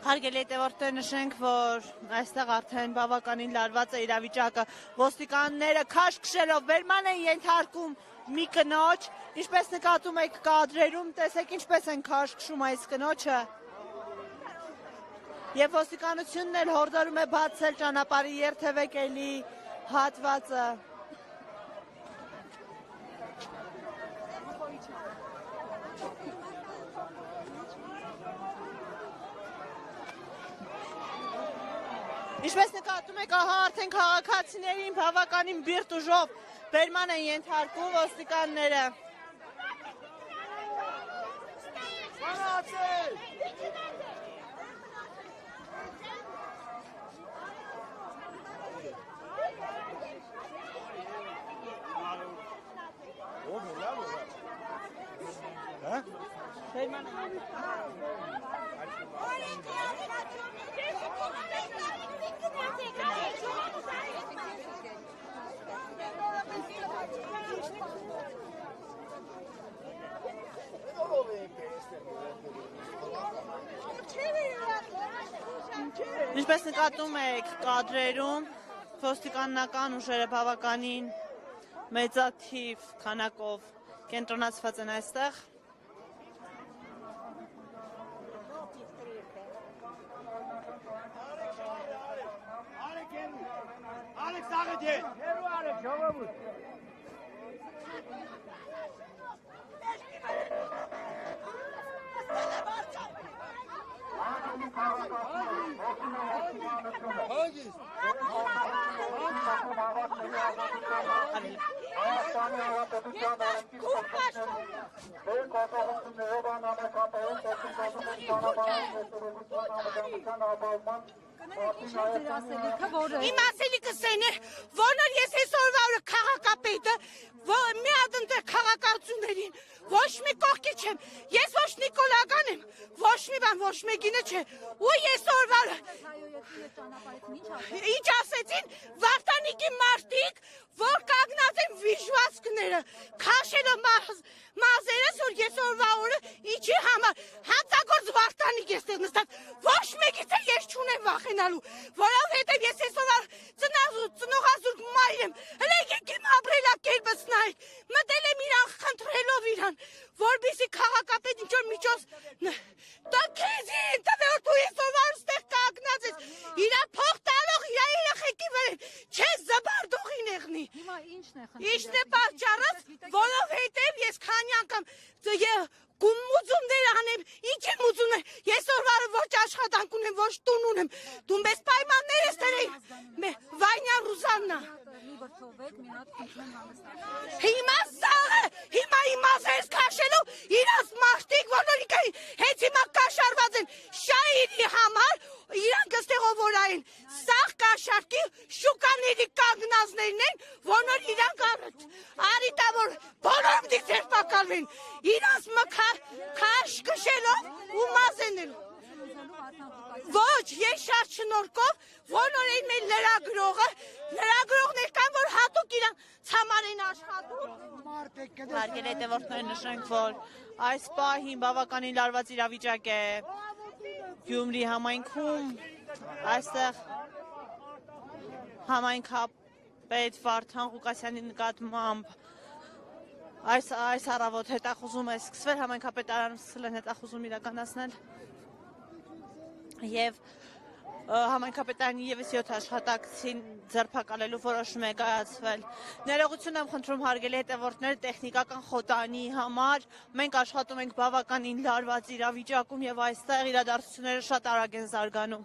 Հարգելի հետևորդներ, նշենք, որ այստեղ արդեն բավականին լարված է իրավիճակը, ոստիկանները քաշ քշելով բերման են ենթարկում մի կնոջ, ինչպես նկատում եք կադրերում, տեսեք ինչպես են քաշ քշում այս կնոջը, եւ ոստիկանությունն էլ հորդորում է բացել ճանապարհի երթևեկելի հատվածը։ Ինչպես նկատում եք, ահա արդեն քաղաքացիներին բավականին բիրտ ուժով բերման են ենթարկում ոստիկանները։ Ինչպես նկատում եք կադրերում, ոստիկանական ուժերը բավականին մեծաթիվ քանակով կենտրոնացված են այստեղ։ Իմ ասելիքս այն է, որ ես այսօրվա օրը քաղաքապետը մի հատ ընտրել քաղաքացիներին, ոչ մի կողքի չեմ, ես ոչ Նիկոլական եմ, ոչ մի բան, ոչ մեկինը չէ, ու ես օրվա օրը ինչ ասեցին, Վարդանիկի մարտիկ, որ կանգնած են վիժվածքները, քաշելով մազերս, որ ես օրվա օրը ինչի համար, հանցագործ Վարդանիկ ես տեղ նստած, ոչ մեկից էլ ես չունեմ վախենալու, որովհետև ես այսօր ծնողազուրկ մայր եմ, հլեք իմ ապրելակերպս նայեք, մտել եմ իրան խնդրելով իրան, որպեսզի քաղաքապետ ինչ-որ միջոց քեզի են տվել, որ դու այսօր ստեղ կանգնած ես, իրա փող տալող, իրա երեխեքի վրա, չես զբարդողին եղնի։ Ինչն է պատճառս, որովհետև ես քանի անգամ մուծումներ անեմ, ինչ եմ ուզում, ես օրվարը ոչ աշխատանք ունեմ, ոչ տուն ունեմ, դու մեզ պայմաններ ես տրեի, Վայնյան Ռուզաննա։ Հիմա սաղը, հիմա իմ ազերս կաշելու, իրաց մաշտիկ, որոնք հենց հիմա կաշարված են շայիրի համար, իրանք ստեղով որային, սաղ կաշարկի շուկաների կանգնազներն են, որոնք իրանք արիտավոր բոլորում դիքեր պակալվեն, իրանց քաշ կշելով ու մազենել։ Ոչ, ես շատ շնորհքով, որոնք մեր լրագրողներ կան, որ հատուկ իրան ցամար են աշխատում։ Հարգելի հետևորդներ, նշենք, որ այս պահին բավականին լարված իրավիճակ է Գյումրի համայնքում, այստեղ համայնքապետ Վարդան Ղուկասյանի նկատմամբ այս առավոտ հետախուզում է սկսվել, համայնքապետարանը սկսել են հետախուզում իրականացնել եւ համայնքապետարանի եւս 7 աշխատակցին ձերբակալելու որոշում է կայացվել։ Ներողություն եմ խնդրում հարգելի հետևորդներ տեխնիկական խոտանի համար։ Մենք աշխատում ենք բավականին լարված իրավիճակում եւ այստեղ իրադարձությունները շատ արագ են զարգանում։